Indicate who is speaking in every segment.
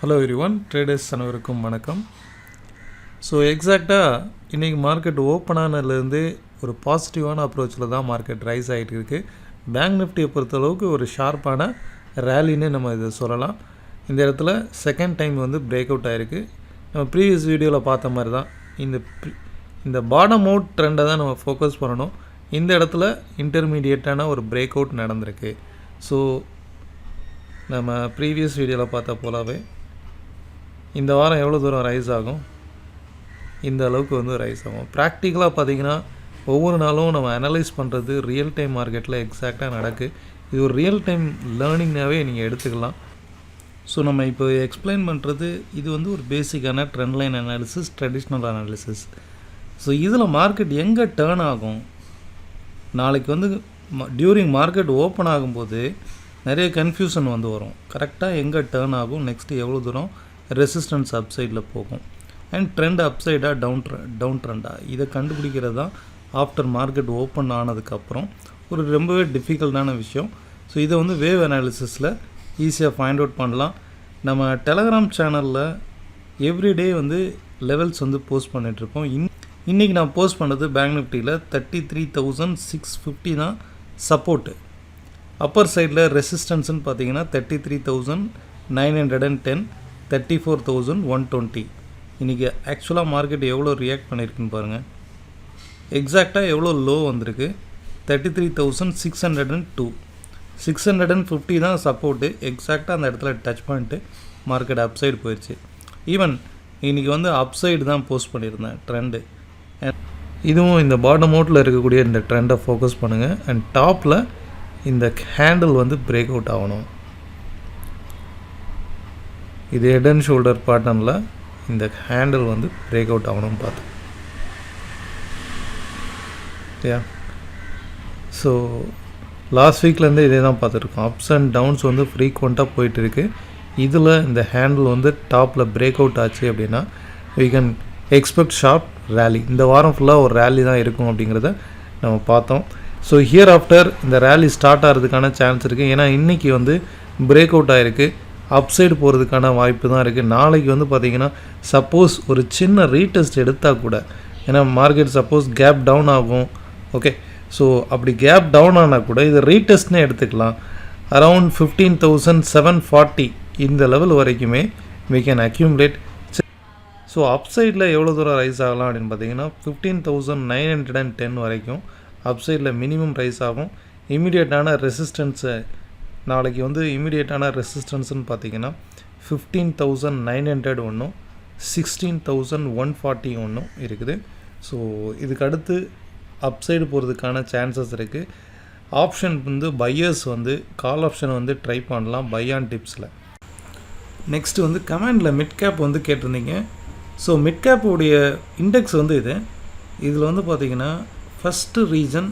Speaker 1: Hello everyone, traders அனைவருக்கும் வணக்கம். So எக்ஸாக்டாக இன்றைக்கி மார்க்கெட் ஓப்பன் ஆனதுலேருந்து ஒரு பாசிட்டிவான அப்ரோச்சில் தான் மார்க்கெட் ரைஸ் ஆகிட்டு இருக்குது. பேங்க் நிஃப்டியை பொறுத்தளவுக்கு ஒரு ஷார்ப்பான ரேலின்னு நம்ம இதை சொல்லலாம். இந்த இடத்துல செகண்ட் டைம் பிரேக் அவுட் ஆகிருக்கு. நம்ம ப்ரீவியஸ் வீடியோவில் பார்த்த மாதிரி தான் இந்த பாட்டம் அவுட் ட்ரெண்டை தான் நம்ம ஃபோக்கஸ் பண்ணணும். இந்த இடத்துல இன்டர்மீடியேட்டான ஒரு பிரேக் அவுட் நடந்திருக்கு. ஸோ நம்ம ப்ரீவியஸ் வீடியோவில் பார்த்த போலவே இந்த வாரம் எவ்வளோ தூரம் ரைஸ் ஆகும், இந்த அளவுக்கு ரைஸ் ஆகும். ப்ராக்டிக்கலாக பார்த்திங்கன்னா ஒவ்வொரு நாளும் நம்ம அனலைஸ் பண்ணுறது ரியல் டைம் மார்க்கெட்டில் எக்ஸாக்டாக நடக்குது. இது ஒரு ரியல் டைம் லேர்னிங்னாகவே நீங்கள் எடுத்துக்கலாம். ஸோ நம்ம இப்போ எக்ஸ்பிளைன் பண்ணுறது இது ஒரு பேசிக்கான trend line analysis, traditional analysis. So இதில் மார்க்கெட் எங்கே டேர்ன் ஆகும், நாளைக்கு டியூரிங் மார்க்கெட் ஓப்பன் ஆகும்போது நிறைய கன்ஃபியூஷன் வரும். கரெக்டாக எங்கே டேர்ன் ஆகும், நெக்ஸ்ட்டு எவ்வளோ தூரம் ரெசிஸ்டன்ஸ் அப்சைடில் போகும், அண்ட் ட்ரெண்ட் அப்சைடாக டவுன் ட்ரெண்டாக, இதை கண்டுபிடிக்கிறது தான் ஆஃப்டர் மார்க்கெட் ஓப்பன் ஆனதுக்கப்புறம் ஒரு ரொம்பவே டிஃபிகல்ட்டான விஷயம். ஸோ இதை வேவ் அனாலிசிஸில் ஈஸியாக ஃபைண்ட் அவுட் பண்ணலாம். நம்ம டெலகிராம் சேனலில் எவ்ரிடே லெவல்ஸ் போஸ்ட் பண்ணிகிட்ருக்கோம். இன்றைக்கி நான் போஸ்ட் பண்ணது பேங்க் நிஃப்டியில் 33,650 தான் சப்போர்ட்டு. அப்பர் சைடில் ரெசிஸ்டன்ஸ்னு பார்த்தீங்கன்னா 33,910, 34,120. இன்றைக்கி ஆக்சுவலாக மார்க்கெட் எவ்வளோ ரியாக்ட் பண்ணியிருக்குன்னு பாருங்கள். எக்ஸாக்டாக எவ்வளோ லோ வந்திருக்கு, 33,602. 650 தான் சப்போர்ட்டு. எக்ஸாக்டாக அந்த இடத்துல டச் பண்ணிட்டு மார்க்கெட் அப்சைடு போயிடுச்சு. ஈவன் இன்றைக்கி அப்சைடு தான் போஸ்ட் பண்ணியிருந்தேன் ட்ரெண்டு. இதுவும் இந்த பாட்டம் அவுட்டில் இருக்கக்கூடிய இந்த ட்ரெண்டை ஃபோக்கஸ் பண்ணுங்கள். அண்ட் டாப்பில் இந்த ஹேண்டில் பிரேக் அவுட் ஆகணும். இது ஹெட் அண்ட் ஷோல்டர் பேட்டர்னில் இந்த ஹேண்டில் பிரேக் அவுட் ஆகணும்னு பார்த்தோம். ஓகே, ஸோ லாஸ்ட் வீக்லேருந்து இதே தான் பார்த்துருக்கோம். அப்ஸ் அண்ட் டவுன்ஸ் ஃப்ரீக்வெண்ட்டாக போயிட்டுருக்கு. இதில் இந்த ஹேண்டில் டாப்பில் பிரேக் அவுட் ஆச்சு அப்படின்னா we can expect sharp rally. இந்த வாரம் ஃபுல்லாக ஒரு ரேலி தான் இருக்கும் அப்படிங்கிறத நம்ம பார்த்தோம். ஸோ ஹியர் ஆஃப்டர் இந்த ரேலி ஸ்டார்ட் ஆகிறதுக்கான சான்ஸ் இருக்குது. ஏன்னா இன்றைக்கி பிரேக் அவுட் ஆகிருக்கு, அப்சைடு போகிறதுக்கான வாய்ப்பு தான் இருக்குது. நாளைக்கு பார்த்திங்கன்னா சப்போஸ் ஒரு சின்ன ரீடெஸ்ட் எடுத்தால் கூட, ஏன்னா மார்க்கெட் சப்போஸ் கேப் டவுன் ஆகும். ஓகே, ஸோ அப்படி கேப் டவுன் ஆனால் கூட இதை ரீடெஸ்ட்னே எடுத்துக்கலாம். அரவுண்ட் 15,740 இந்த லெவல் வரைக்குமே we can accumulate. ஸோ அப்சைடில் எவ்வளோ தூரம் ரைஸ் ஆகலாம் அப்படின்னு பார்த்தீங்கன்னா 15,910 வரைக்கும் அப்சைடில் மினிமம் ரைஸ் ஆகும். இமீடியட்டான ரெசிஸ்டன்ஸை நாளைக்கு இமீடியட்டான ரெசிஸ்டன்ஸ்னு பார்த்தீங்கன்னா 15,900 ஒன்றும் 16,140 ஒன்றும் இருக்குது. ஸோ இதுக்கு அடுத்து அப்சைடு போகிறதுக்கான சான்சஸ் இருக்குது. Option buyers call option try பண்ணலாம் பை ஆன் டிப்ஸில். நெக்ஸ்ட்டு கமெண்டில் மிட் கேப் கேட்டிருந்தீங்க. ஸோ மிட் கேப்புடைய இண்டெக்ஸ் இதில் பார்த்தீங்கன்னா ஃபஸ்ட்டு ரீசன்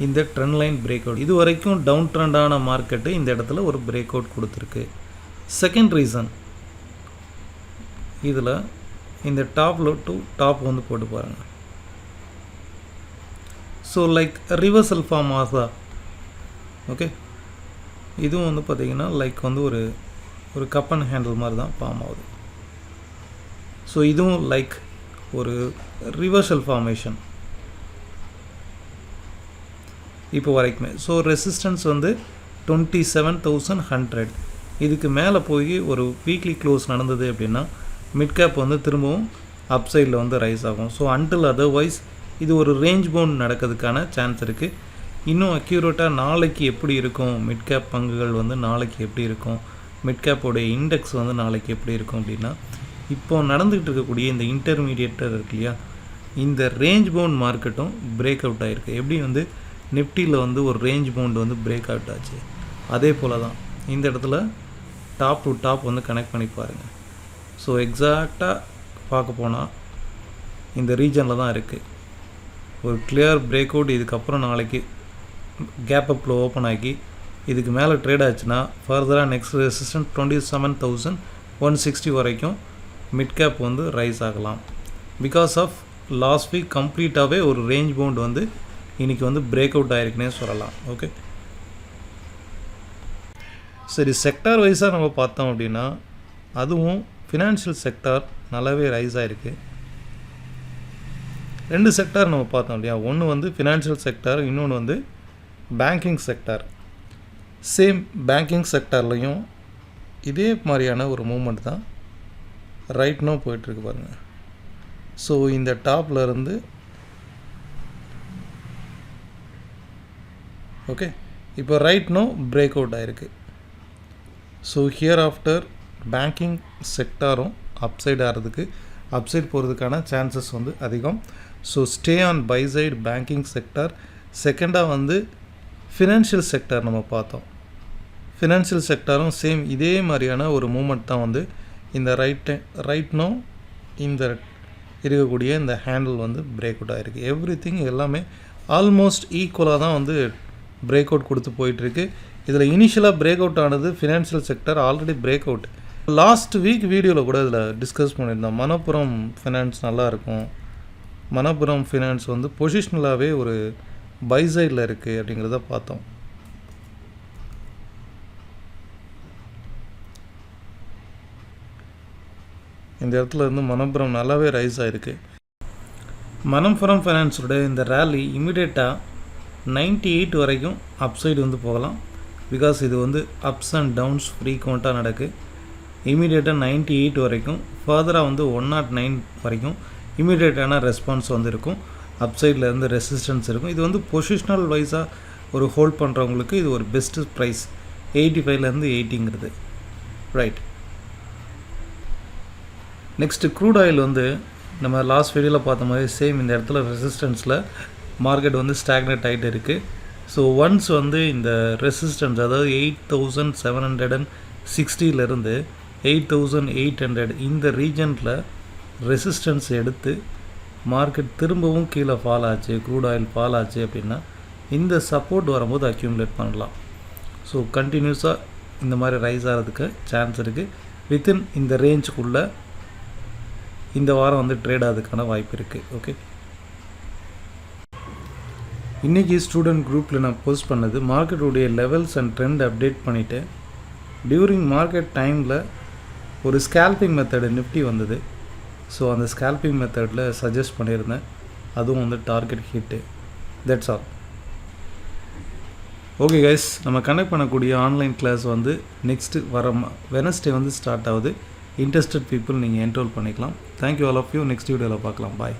Speaker 1: இந்த ட்ரெண்ட் லைன் பிரேக் அவுட். இது வரைக்கும் டவுன் ட்ரெண்டான மார்க்கெட்டு இந்த இடத்துல ஒரு பிரேக் அவுட் கொடுத்துருக்கு. செகண்ட் ரீசன், இதில் இந்த டாப்பில் டு டாப் போட்டு பாருங்கள். ஸோ லைக் ரிவர்சல் ஃபார்ம் ஆகுதா? ஓகே, இதுவும் பார்த்திங்கன்னா லைக் ஒரு கப் அண்ட் ஹேண்டில் மாதிரி தான் ஃபார்ம் ஆகுது. ஸோ இதுவும் லைக் ஒரு ரிவர்சல் ஃபார்மேஷன் இப்போ வரைக்குமே. So resistance 27,100. இதுக்கு மேலே போய் ஒரு வீக்லி க்ளோஸ் நடந்தது அப்படின்னா மிட் கேப் திரும்பவும் அப்சைடில் ரைஸ் ஆகும். ஸோ அன்டில் அதர்வைஸ் இது ஒரு ரேஞ்ச் பவுண்ட் நடக்கிறதுக்கான சான்ஸ் இருக்குது. இன்னும் அக்யூரேட்டாக நாளைக்கு எப்படி இருக்கும், மிட் கேப் பங்குகள் நாளைக்கு எப்படி இருக்கும், மிட் கேப்போடைய இண்டெக்ஸ் நாளைக்கு எப்படி இருக்கும் அப்படின்னா, இப்போ நடந்துக்கிட்டு இருக்கக்கூடிய இந்த இன்டர்மீடியேட்டர் இருக்கு இல்லையா, இந்த ரேஞ்ச் பவுண்ட் மார்க்கெட்டும் பிரேக் அவுட் ஆகிருக்கு. எப்படி நிஃப்டியில் ஒரு ரேஞ்ச் பவுண்ட் பிரேக் அவுட் ஆச்சு, அதே போல் தான் இந்த இடத்துல டாப் டு டாப் கனெக்ட் பண்ணி பாருங்கள். ஸோ எக்ஸாக்டாக பார்க்க போனால் இந்த ரீஜனில் தான் இருக்குது ஒரு கிளியர் பிரேக் அவுட். இதுக்கப்புறம் நாளைக்கு கேப் அப்பில் ஓப்பன் ஆகி இதுக்கு மேலே ட்ரேட் ஆச்சுன்னா ஃபர்தராக நெக்ஸ்ட் ரெசிஸ்டன்ஸ் 27,160 வரைக்கும் மிட் கேப் ரைஸ் ஆகலாம். பிகாஸ் ஆஃப் லாஸ்ட் வீக் கம்ப்ளீட்டாகவே ஒரு ரேஞ்ச் பவுண்ட் இன்றைக்கி பிரேக் அவுட் ஆகிருக்குன்னே சொல்லலாம். ஓகே, சரி, செக்டார் வைஸாக நம்ம பார்த்தோம் அப்படின்னா அதுவும் ஃபினான்ஷியல் செக்டார் நல்லாவே ரைஸ் ஆகிருக்கு. 2 செக்டார் நம்ம பார்த்தோம் இல்லையா, ஒன்று வந்து ஃபினான்ஷியல் செக்டார், இன்னொன்று வந்து பேங்கிங் செக்டார். சேம் பேங்கிங் செக்டார்லேயும் இதே மாதிரியான ஒரு மூமெண்ட் தான் ரைட் நோ போயிட்டுருக்கு பாருங்கள். ஸோ இந்த டாப்பில் இருந்து ஓகே, இப்போ ரைட் நோ பிரேக் அவுட் ஆகிருக்கு. ஸோ ஹியர் ஆஃப்டர் பேங்கிங் செக்டாரும் அப்சைட் ஆகிறதுக்கு, அப்சைட் போகிறதுக்கான சான்சஸ் வந்து அதிகம். So stay on buy side banking sector. செகண்டாக வந்து ஃபினான்ஷியல் செக்டார் நம்ம பார்த்தோம். ஃபினான்ஷியல் செக்டாரும் சேம் இதே மாதிரியான ஒரு மூமெண்ட் தான் வந்து இந்த ரைட் நோ இந்த இருக்கக்கூடிய இந்த ஹேண்டில் வந்து பிரேக் அவுட் ஆகிருக்கு. எவ்ரிதிங் எல்லாமே ஆல்மோஸ்ட் ஈக்குவலாக தான் வந்து பிரேக் அவுட் கொடுத்து போயிட்டுருக்கு. இதில் இனிஷியலாக பிரேக் அவுட் ஆனது financial sector already break out. Last week வீடியோவில் கூட இதில் டிஸ்கஸ் பண்ணியிருந்தோம். மணப்புரம் ஃபினான்ஸ் நல்லாயிருக்கும், மணப்புரம் ஃபினான்ஸ் வந்து பொசிஷ்னலாகவே ஒரு பை சைடில் இருக்குது அப்படிங்கிறத பார்த்தோம். இந்த இடத்துல இருந்து மணப்புரம் நல்லாவே ரைஸ் ஆகிருக்கு. மணப்புரம் ஃபைனான்ஸோட இந்த ரேலி இமீடியட்டாக 98 வரைக்கும் அப்சைடு வந்து போகலாம். பிகாஸ் இது வந்து அப்ஸ் அண்ட் டவுன்ஸ் ஃப்ரீக்வெண்ட்டாக நடக்கு. இமீடியட்டாக 98 வரைக்கும், ஃபர்தராக வந்து 109 வரைக்கும் இமீடியட்டான ரெஸ்பான்ஸ் வந்து இருக்கும். அப்சைடில் இருந்து ரெசிஸ்டன்ஸ் இருக்கும். இது வந்து பொசிஷனல் வைஸாக ஒரு ஹோல்ட் பண்ணுறவங்களுக்கு இது ஒரு பெஸ்ட்டு ப்ரைஸ். 85லேருந்து 80ங்கிறது ரைட். நெக்ஸ்ட்டு க்ரூட் ஆயில் வந்து நம்ம லாஸ்ட் வீடியோவில் பார்த்த மாதிரி சேம் இந்த இடத்துல ரெசிஸ்டன்ஸில் மார்க்கெட் வந்து ஸ்டாக்னேட் ஆகிட்டு இருக்குது. ஸோ ஒன்ஸ் வந்து இந்த ரெசிஸ்டன்ஸ், அதாவது 8760 8800 இந்த ரீஜனில் ரெசிஸ்டன்ஸ் எடுத்து மார்க்கெட் திரும்பவும் கீழே ஃபால் ஆச்சு, க்ரூட் ஆயில் ஃபால் ஆச்சு அப்படின்னா இந்த சப்போர்ட் வரும்போது அக்யூமுலேட் பண்ணலாம். ஸோ கண்டினியூஸாக இந்த மாதிரி ரைஸ் ஆகிறதுக்கு சான்ஸ் இருக்குது. வித்தின் இந்த ரேஞ்சுக்குள்ளே இந்த வாரம் வந்து ட்ரேட் ஆகிறதுக்கான வாய்ப்பு இருக்குது. ஓகே, இன்றைக்கி ஸ்டூடெண்ட் குரூப்பில் நான் போஸ்ட் பண்ணது மார்க்கெட்டுடைய லெவல்ஸ் அண்ட் ட்ரெண்ட் அப்டேட் பண்ணிவிட்டு டியூரிங் மார்க்கெட் டைமில் ஒரு ஸ்கேல்பிங் மெத்தடு நிஃப்டி வந்தது. ஸோ அந்த ஸ்கேல்பிங் மெத்தடில் சஜஸ்ட் பண்ணியிருந்தேன். அதுவும் வந்து target hit. That's all. Okay guys, நம்ம கனெக்ட் பண்ணக்கூடிய ஆன்லைன் கிளாஸ் வந்து நெக்ஸ்ட்டு வர வெனஸ்டே வந்து ஸ்டார்ட் ஆகுது. இன்ட்ரெஸ்டட் பீப்புள் நீங்கள் என்ரோல் பண்ணிக்கலாம். Thank you all of you. Next வீடியோவில் பார்க்கலாம். பாய்.